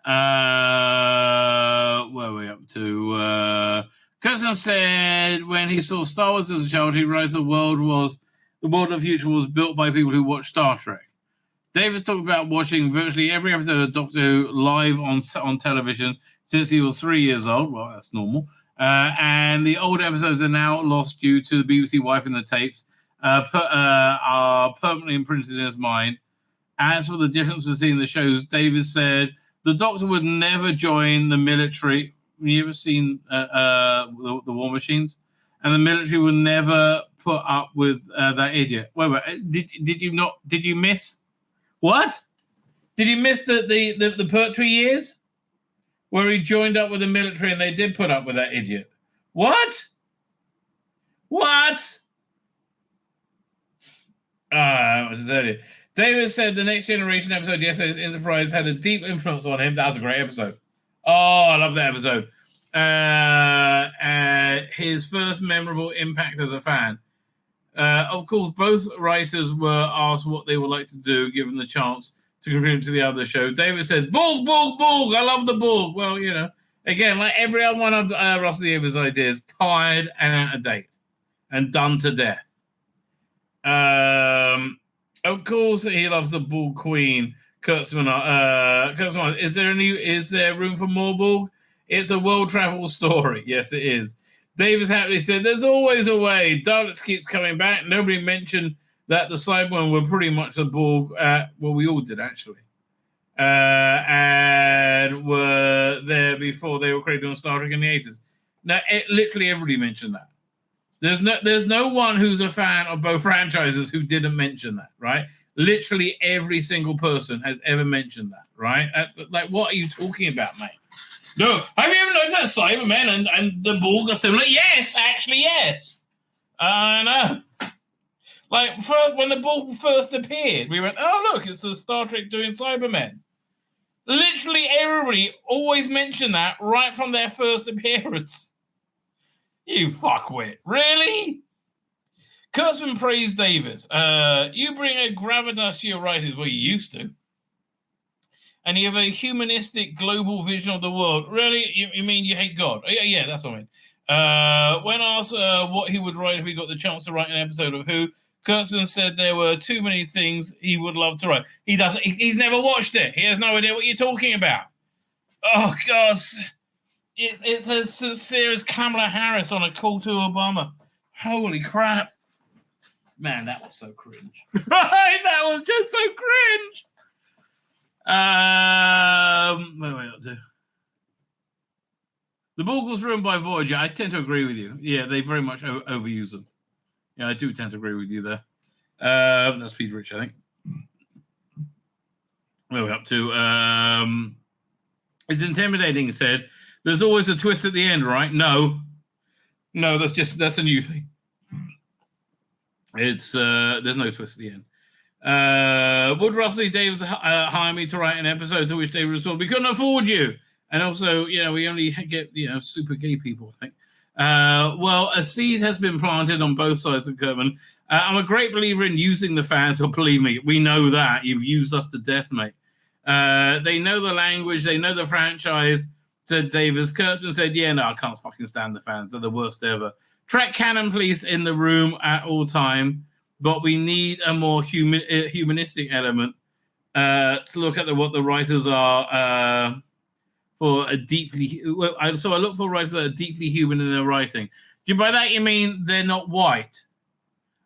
Where are we up to? Kirsten said when he saw Star Wars as a child, he realized the world of the future was built by people who watched Star Trek. David talked about watching virtually every episode of Doctor Who live on television since he was 3 years old. Well, that's normal. And the old episodes are now lost due to the BBC wiping the tapes, are permanently imprinted in his mind. As for the difference between the shows, David said the Doctor would never join the military. Have you ever seen the War Machines? And the military would never put up with that idiot. Wait, did you not? Did you miss? What? Did you miss the Pertwee years? Where he joined up with the military and they did put up with that idiot. What? What? What was earlier. David said the Next Generation episode yesterday's Enterprise had a deep influence on him. That was a great episode. Oh, I love that episode. His first memorable impact as a fan. Of course, both writers were asked what they would like to do given the chance to contribute to the other show. David said, Borg, Borg, Borg. I love the Borg. Well, again, like every other one of Russell Yeager's ideas, tired and out of date and done to death. Of course, he loves the Borg Queen. Kurtzman, is there room for more Borg? It's a world travel story. Yes, it is. Davis happily said, there's always a way. Daleks keeps coming back. Nobody mentioned that the Cybermen were pretty much the Borg. Well, we all did, actually. And were there before they were created on Star Trek in the 80s. Now, literally everybody mentioned that. There's no one who's a fan of both franchises who didn't mention that, right? Literally every single person has ever mentioned that, right? Like, what are you talking about, mate? No, have you ever noticed that Cybermen and the Borg are similar? Yes, actually, yes. I know. Like, when the Borg first appeared, we went, oh, look, it's the Star Trek doing Cybermen. Literally everybody always mentioned that right from their first appearance. You fuckwit. Really? Kurtzman praised Davis. You bring a gravitas to your writers, well, you used to. And you have a humanistic global vision of the world. Really? You mean you hate God? Yeah, that's what I mean. When asked what he would write if he got the chance to write an episode of Who, Kurtzman said there were too many things he would love to write. He doesn't. He's never watched it. He has no idea what you're talking about. Oh, God. It's as sincere as Kamala Harris on a call to Obama. Holy crap. Man, that was so cringe. Right? That was just so cringe. Where am I up to? The book was written by Voyager. I tend to agree with you. Yeah, they very much overuse them. Yeah, I do tend to agree with you there. That's Peter Rich, I think. Where are we up to? It's intimidating, he said. There's always a twist at the end, right? No, that's a new thing. It's there's no twist at the end. Would Russell Davis hire me to write an episode, to which David responded, we couldn't afford you. And also, we only get, super gay people, I think. Well, a seed has been planted on both sides of Kerman. I'm a great believer in using the fans, or believe me, we know that. You've used us to death, mate. They know the language, they know the franchise, said Davis. Kurtzman said, no, I can't fucking stand the fans. They're the worst ever. Track Cannon Police in the room at all time. But we need a more humanistic element to look at what the writers are for a deeply. So I look for writers that are deeply human in their writing. By that you mean they're not white?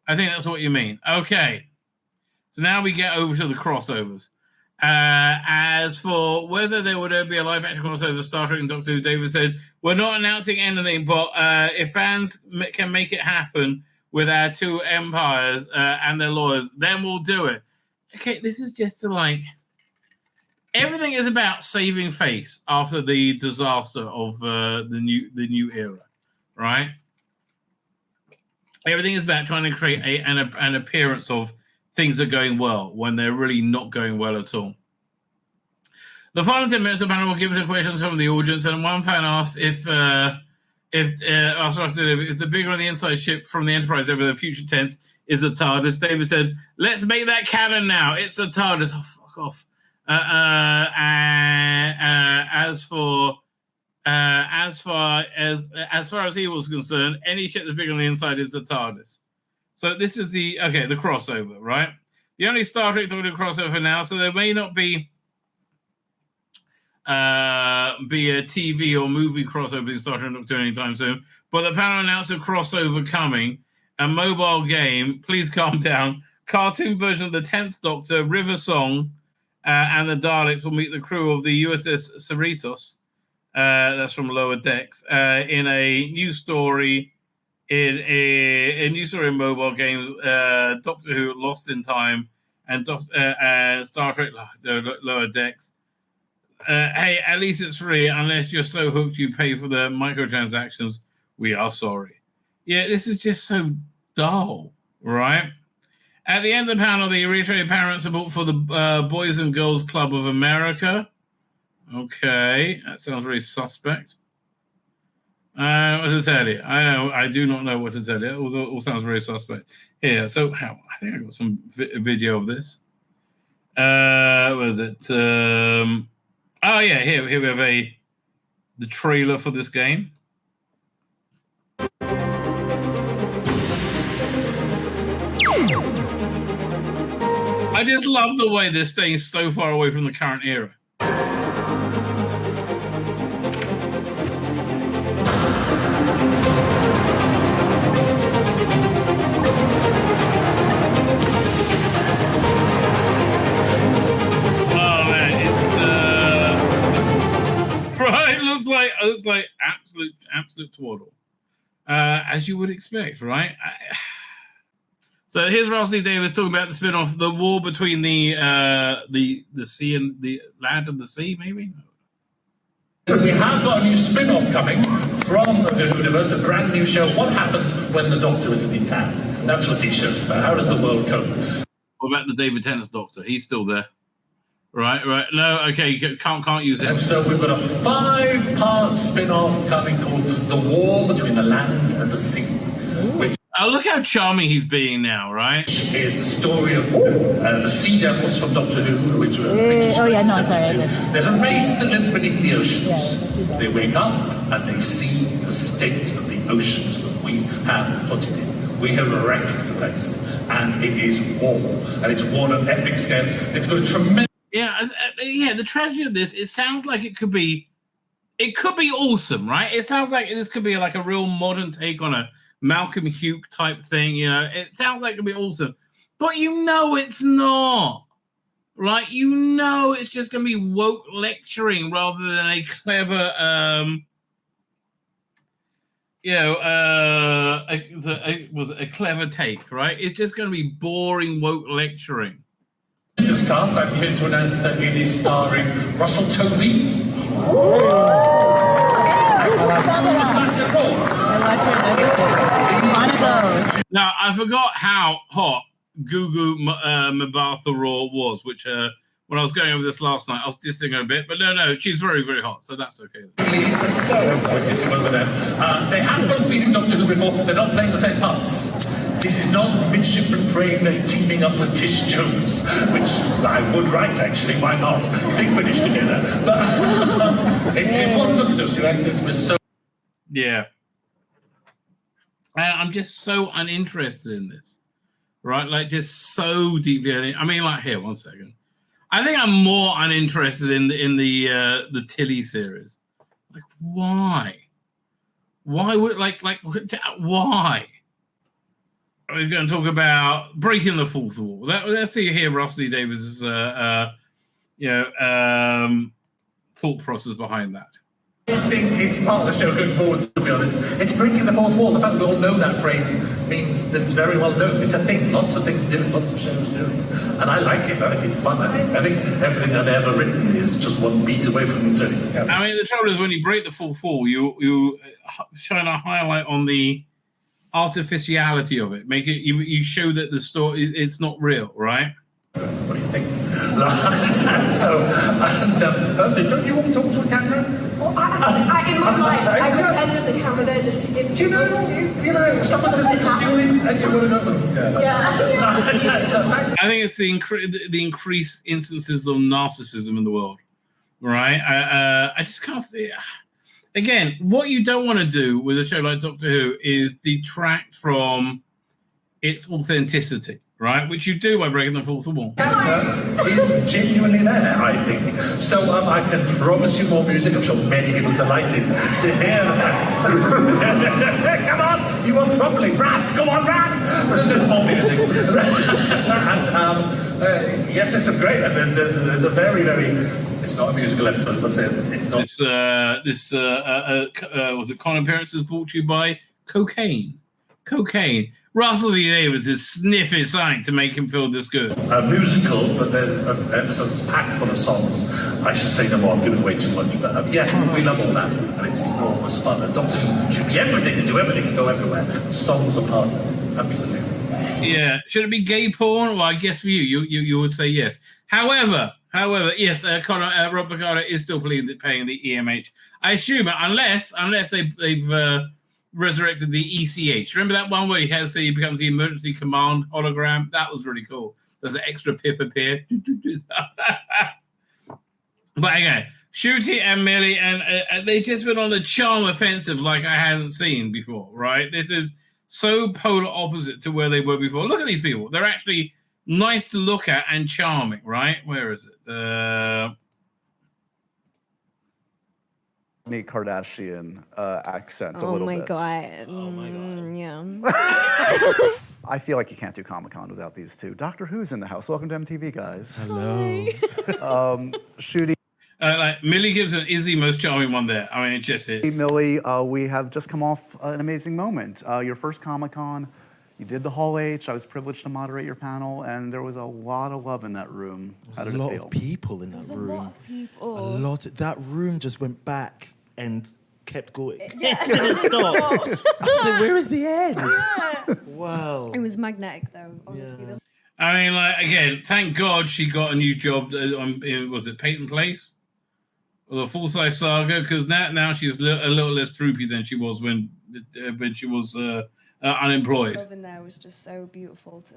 I think that's what you mean. Okay. So now we get over to the crossovers. As for whether there would ever be a live action crossover Star Trek and Doctor Who, David said, we're not announcing anything, but if fans can make it happen with our two empires and their lawyers, then we'll do it. Okay, this is just everything is about saving face after the disaster of the new era, right? Everything is about trying to create an appearance of things are going well when they're really not going well at all. The final 10 minutes of the panel will give us questions from the audience, and one fan asked if the bigger on the inside ship from the Enterprise over the future tense is a TARDIS, David said, let's make that canon now. It's a TARDIS. Oh, fuck off. As far as he was concerned, any ship that's bigger on the inside is a TARDIS. So this is the crossover, right? The only Star Trek talking crossover now, so there may not be a TV or movie crossover between Star Trek and Doctor Who anytime soon. But the panel announced a crossover coming, a mobile game. Please calm down. Cartoon version of the 10th Doctor, River Song, and the Daleks will meet the crew of the USS Cerritos. That's from Lower Decks. In a new story. In a new story in mobile games, Doctor Who, Lost in Time, and Star Trek Lower Decks. Hey, at least it's free, unless you're so hooked you pay for the microtransactions. We are sorry. Yeah, this is just so dull, right? At the end of the panel, the reiterated parent support for the Boys and Girls Club of America. Okay, that sounds very suspect. What to tell you? I do not know what to tell you. It all sounds very suspect. Here, so I think I got some video of this. Was it? Oh yeah, here we have the trailer for this game. I just love the way they're staying so far away from the current era. Looks like absolute twaddle, as you would expect, right? So here's Rossley Davis talking about the spin-off, the war between the sea and the land and the sea, maybe. We have got a new spin-off coming from the universe, a brand new show. What happens when the Doctor isn't in town? That's what these shows about. How does the world cope? What about the David Tennant's Doctor? He's still there. Right. No, okay, can't use it. And so we've got a 5-part spin-off coming called The War Between the Land and the Sea. Which look how charming he's being now, right? Is the story of the sea devils from Doctor Who, which were There's a race that lives beneath the oceans. They wake up and they see the state of the oceans that we have put it in. We have wrecked the place, and it is war, and it's war on an epic scale. It's got a tremendous. Yeah. The tragedy of this, it sounds like it could be awesome, right? It sounds like this could be like a real modern take on a Malcolm Hughes type thing, you know. It sounds like it could be awesome, but you know it's not. Right? You know it's just going to be woke lecturing rather than a clever, a clever take, right? It's just going to be boring woke lecturing. In this cast, I'm here to announce that it is starring Russell Tovey. Now, I forgot how hot Gugu Mbatha Raw was, which when I was going over this last night, I was dissing her a bit, but no, she's very, very hot, so that's okay. They have both been in Doctor Who before, they're not playing the same parts. This is not Midshipman Frame teaming up with Tish Jones, which I would write, actually, if I'm not. Big Finish to do that. But it's important. Look at those two actors. We're so... Yeah. And I'm just so uninterested in this, right? Like, just so deeply. I mean, like, here, one second. I think I'm more uninterested in the Tilly series. Like, why? Why would why? We're going to talk about breaking the fourth wall. Let's see here, Ross Lee Davis' thought process behind that. I think it's part of the show going forward, to be honest. It's breaking the fourth wall. The fact that we all know that phrase means that it's very well known. It's a thing. Lots of things do it. Lots of shows do it. And I like it. I think it's fun. I think everything I've ever written is just one beat away from turning to camera. I mean, the trouble is when you break the fourth wall, you shine a highlight on the artificiality of it. Make it you show that the story it's not real, right? What do you think? Personally, don't you want to talk to a camera? Well, in my mind, I pretend there's a camera there just to give you know, someone says it's doing, and you want to know. Yeah. I think it's the increased instances of narcissism in the world, right? I just can't see. Again, what you don't want to do with a show like Doctor Who is detract from its authenticity, right? Which you do by breaking the fourth wall. It's genuinely there, I think. So I can promise you more music. I'm sure many people are delighted to hear that. Come on, you want properly rap? Come on, rap! There's more music. And yes, there's some great. And there's a very, very. It's not a musical episode, but it's not. Was it con appearances brought to you by cocaine? Russell Lee Davis is sniffing something to make him feel this good. A musical, but there's an episode that's packed full of songs. I should say no more, I'm giving away too much, but we love all that, and it's enormous fun. And Doctor Who should be everything, and do everything, and go everywhere. Songs are part of it, absolutely. Yeah, should it be gay porn? Well, I guess for you would say yes. However, yes, Rob Picardo is still paying the EMH. I assume, unless they've resurrected the ECH. Remember that one where he becomes the emergency command hologram? That was really cool. There's an extra pip appear. But again, Shooty and Millie, and they just went on the charm offensive like I hadn't seen before, right? This is so polar opposite to where they were before. Look at these people. They're actually nice to look at and charming, right? Where is it? Kardashian accent a oh little my bit. God. Oh my God. Yeah. I feel like you can't do Comic-Con without these two. Doctor Who's in the house. Welcome to MTV, guys. Hello. Shooty. Millie Gibson is the most charming one there. I mean, it just is. Hey, Millie, we have just come off an amazing moment. Your first Comic-Con, you did the Hall H. I was privileged to moderate your panel, and there was a lot of love in that room. There's a lot of people in that room. A lot of people. A lot. That room just went back and kept going. Yeah. It didn't stop. I said, where is the end? Yeah. Wow. It was magnetic, though, honestly. Yeah. I mean, again, thank God she got a new job was it Peyton Place? Or the Full-Size Saga? Because now she's a little less droopy than she was when she was unemployed. Love in there was just so beautiful to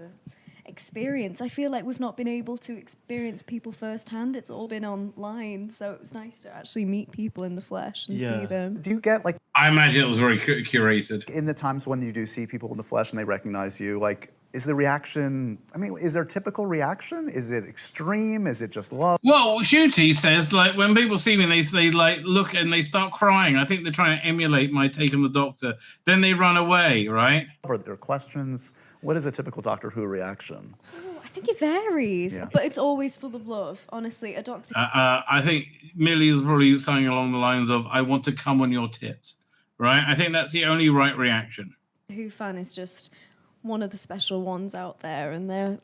experience. I feel like we've not been able to experience people firsthand. It's all been online, so it was nice to actually meet people in the flesh and see them. Do you get like? I imagine it was very curated. In the times when you do see people in the flesh and they recognize you, like, is the reaction? I mean, is there a typical reaction? Is it extreme? Is it just love? Well, Shooty says, like, when people see me, they like look and they start crying. I think they're trying to emulate my take on the Doctor. Then they run away, right? Are there questions? What is a typical Doctor Who reaction? I think it varies, but it's always full of love. Honestly, a Doctor. I think Millie is probably something along the lines of, "I want to come on your tits," right? I think that's the only right reaction. Who fan is just one of the special ones out there, and the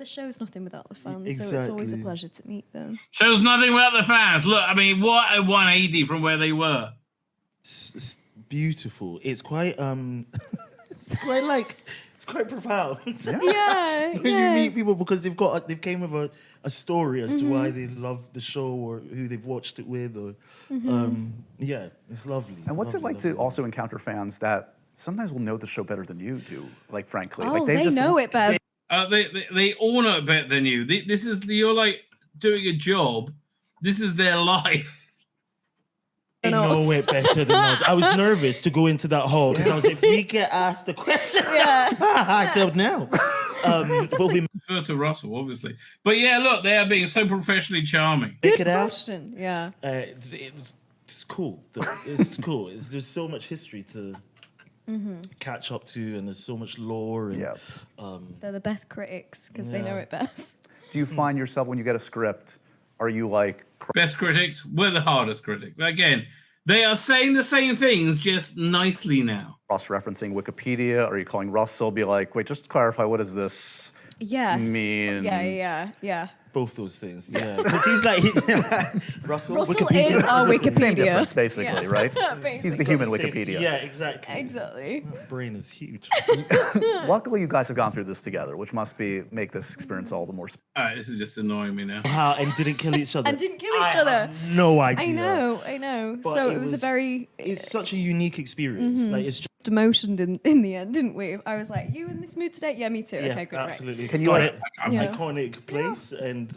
show's nothing without the fans, so it's always a pleasure to meet them. Show's nothing without the fans. Look, I mean, what a 180 from where they were. It's beautiful. It's quite it's quite like. Quite profound. Yeah. When you meet people because they've came with a story as to why they love the show or who they've watched it with, or it's lovely. And what's it like to also encounter fans that sometimes will know the show better than you do? Like, frankly, Oh, like they just know it better. They all know it better than you. You're like doing a job. This is their life. They know it better than us. I was nervous to go into that hall because I was like, if we get asked a question, I don't know. We'll be refer to Russell, obviously. But yeah, look, they are being so professionally charming. Good question. Yeah. It's cool. It's cool. There's so much history to catch up to, and there's so much lore. And, they're the best critics because they know it best. Do you find yourself when you get a script? Are you like best critics? We're the hardest critics. Again, they are saying the same things, just nicely now. Cross-referencing Wikipedia? Are you calling Russell? Be like, wait, just to clarify, what does this mean? Yeah. Both those things, because he's like Russell Wikipedia. Is our Wikipedia. Same difference, basically, right? He's the human Wikipedia. Yeah, exactly. Exactly. My brain is huge. Luckily, you guys have gone through this together, which must make this experience all the more. This is just annoying me now. And didn't kill each other. No idea. I know. But so it was a very. It's such a unique experience. Like it's just emotioned in the end, didn't we? I was like, "You in this mood today?" Yeah, me too. Yeah, okay, good. absolutely. Right. Can you iconic place and.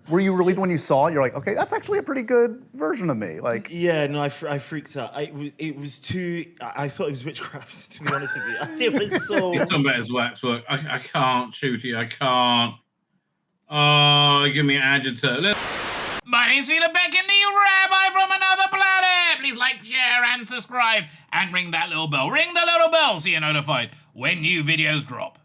Were you relieved when you saw it? You're like, okay, that's actually a pretty good version of me. Like, yeah, no, I freaked out. It was too. I thought it was witchcraft. To be honest with you, it was so. He's talking about his waxwork. I can't shoot you. I can't. Oh, give me an agitator. My name's Tzvi Lebetkin, the Rabbi from another planet. Please like, share, and subscribe, and ring that little bell. Ring the little bell so you're notified when new videos drop.